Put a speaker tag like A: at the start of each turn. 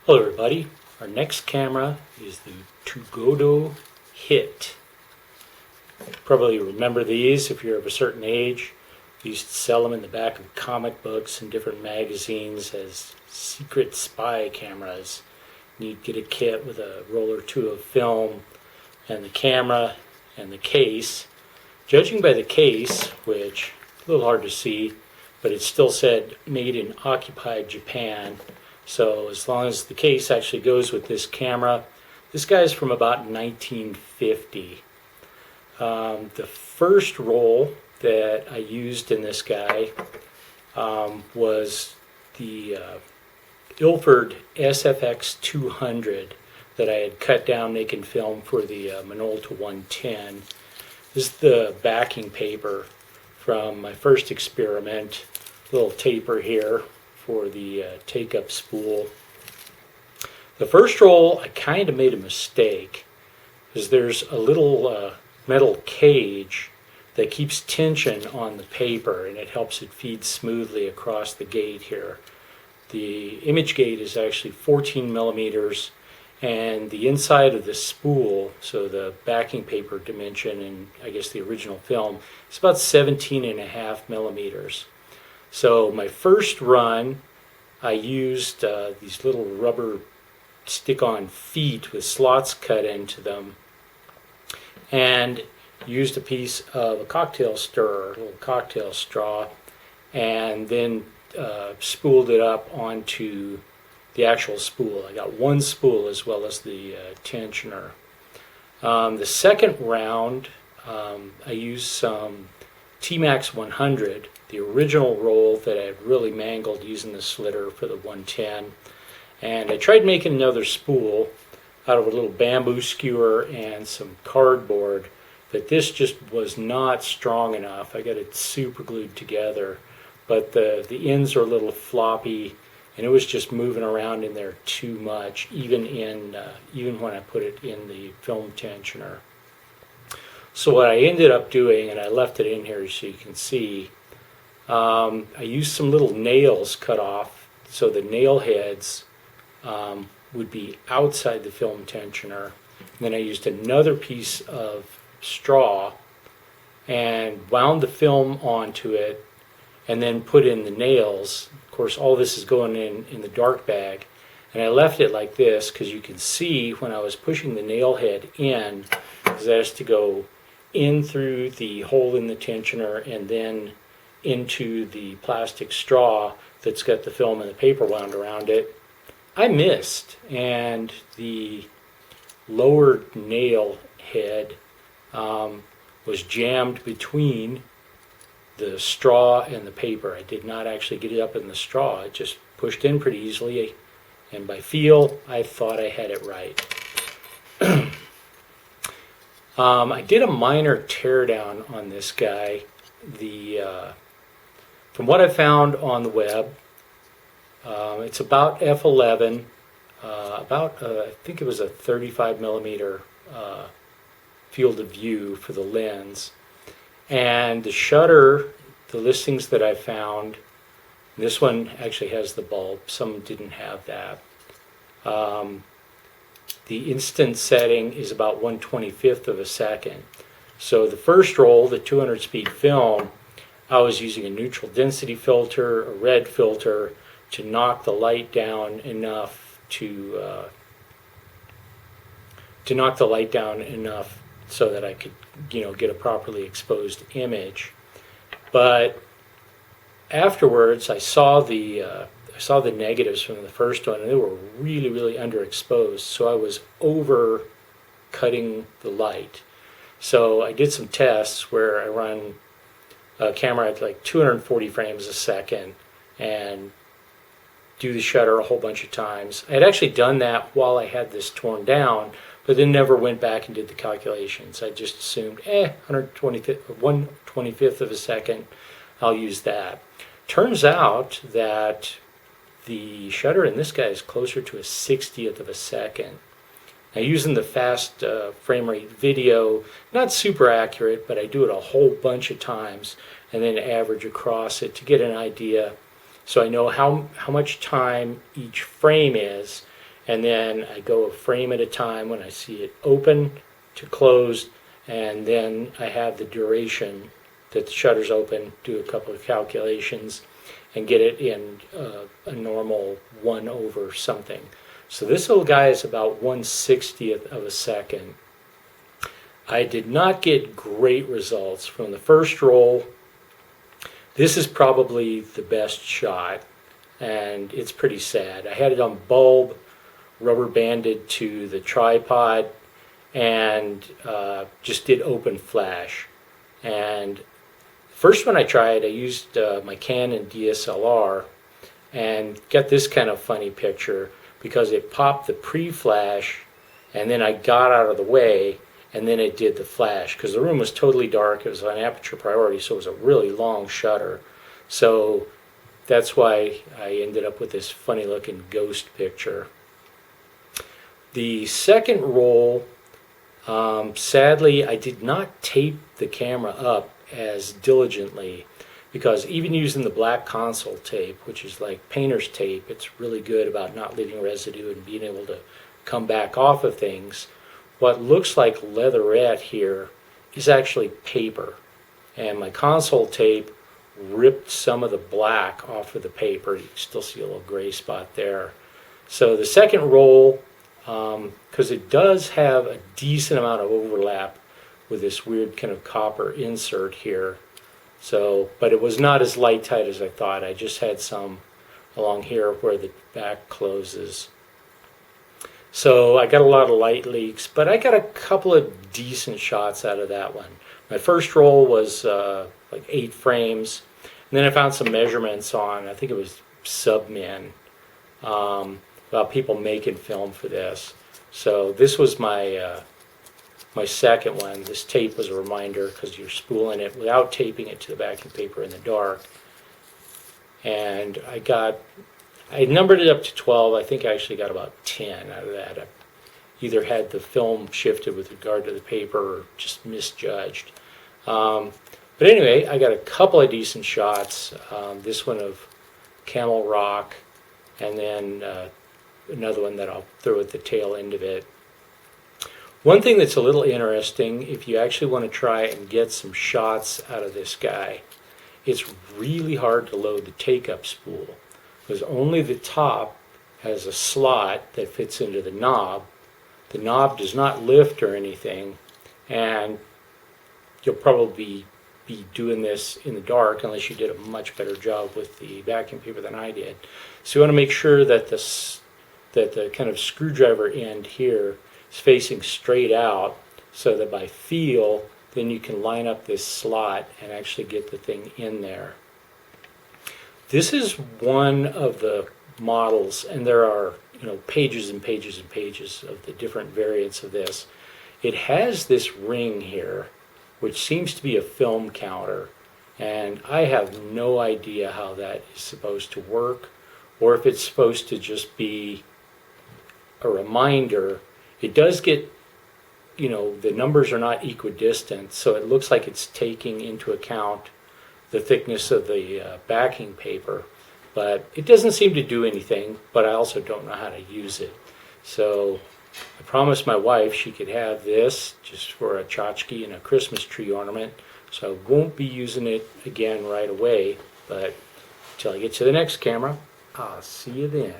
A: Hello everybody, our next camera is the Tougodo Hit. Probably remember these if you're of a certain age. We used to sell them in the back of comic books and different magazines as secret spy cameras. You'd get a kit with a roll or two of film and the camera and the case. Judging by the case, which is a little hard to see, but it still said made in occupied Japan. So as long as the case actually goes with this camera, this guy's from about 1950. The first roll that I used in this guy was the Ilford SFX 200 that I had cut down making film for the Minolta 110. This is the backing paper from my first experiment. Little taper here for the take-up spool. The first roll, I kind of made a mistake, because there's a little metal cage that keeps tension on the paper, and it helps it feed smoothly across the gate here. The image gate is actually 14 millimeters, and the inside of the spool, so the backing paper dimension and I guess the original film, is about 17.5 millimeters. So my first run, I used these little rubber stick-on feet with slots cut into them, and used a piece of a cocktail stirrer, a little cocktail straw, and then spooled it up onto the actual spool. I got one spool as well as the tensioner. The second round, I used some T-Max 100, the original roll that I had really mangled using the slitter for the 110. And I tried making another spool out of a little bamboo skewer and some cardboard, but this just was not strong enough. I got it super glued together, but the ends are a little floppy, and it was just moving around in there too much, even when I put it in the film tensioner. So what I ended up doing, and I left it in here so you can see, I used some little nails cut off, so the nail heads would be outside the film tensioner. And then I used another piece of straw and wound the film onto it, and then put in the nails. Of course, all this is going in the dark bag, and I left it like this because you can see when I was pushing the nail head in, because that has to go in through the hole in the tensioner and then into the plastic straw that's got the film and the paper wound around it. I missed, and the lower nail head was jammed between the straw and the paper. I did not actually get it up in the straw. It just pushed in pretty easily, and by feel, I thought I had it right. I did a minor teardown on this guy. From what I found on the web, it's about f11, I think it was a 35 millimeter field of view for the lens. And the shutter, the listings that I found, this one actually has the bulb, some didn't have that. The instant setting is about 1/25th of a second. So the first roll, the 200 speed film, I was using a neutral density filter, a red filter, to knock the light down enough so that I could, get a properly exposed image. But afterwards, I saw the negatives from the first one, and they were really, really underexposed. So I was over cutting the light. So I did some tests where I run a camera at like 240 frames a second and do the shutter a whole bunch of times. I had actually done that while I had this torn down, but then never went back and did the calculations. I just assumed, 1/25th of a second, I'll use that. Turns out that the shutter in this guy is closer to a 60th of a second. Now, using the fast frame rate video, not super accurate, but I do it a whole bunch of times and then average across it to get an idea, so I know how much time each frame is, and then I go a frame at a time when I see it open to closed, and then I have the duration that the shutter's open, do a couple of calculations, and get it in a normal 1 over something. So this little guy is about 1/60th of a second. I did not get great results from the first roll. This is probably the best shot, and it's pretty sad. I had it on bulb, rubber banded to the tripod, and just did open flash. And first one I tried, I used my Canon DSLR and got this kind of funny picture because it popped the pre-flash, and then I got out of the way, and then it did the flash because the room was totally dark. It was on aperture priority, so it was a really long shutter. So that's why I ended up with this funny looking ghost picture. The second roll, sadly, I did not tape the camera up as diligently, because even using the black console tape, which is like painter's tape, it's really good about not leaving residue and being able to come back off of things. What looks like leatherette here is actually paper, and my console tape ripped some of the black off of the paper. You can still see a little gray spot there. So the second roll, because it does have a decent amount of overlap with this weird kind of copper insert here. So, but it was not as light tight as I thought. I just had some along here where the back closes. So I got a lot of light leaks, but I got a couple of decent shots out of that one. My first roll was like 8 frames, and then I found some measurements on, I think it was Submin, about people making film for this. So this was my my second one. This tape was a reminder because you're spooling it without taping it to the backing paper in the dark. And I numbered it up to 12. I think I actually got about 10 out of that. I either had the film shifted with regard to the paper or just misjudged. But anyway, I got a couple of decent shots. This one of Camel Rock, and then another one that I'll throw at the tail end of it. One thing that's a little interesting, if you actually want to try and get some shots out of this guy, it's really hard to load the take-up spool, because only the top has a slot that fits into the knob. The knob does not lift or anything, and you'll probably be doing this in the dark unless you did a much better job with the backing paper than I did. So you want to make sure that the kind of screwdriver end here is facing straight out, so that by feel, then you can line up this slot and actually get the thing in there. This is one of the models, and there are pages and pages and pages of the different variants of this. It has this ring here, which seems to be a film counter, and I have no idea how that is supposed to work, or if it's supposed to just be a reminder. It does get, the numbers are not equidistant, so it looks like it's taking into account the thickness of the backing paper, but it doesn't seem to do anything, but I also don't know how to use it. So I promised my wife she could have this just for a tchotchke and a Christmas tree ornament, so I won't be using it again right away, but until I get to the next camera, I'll see you then.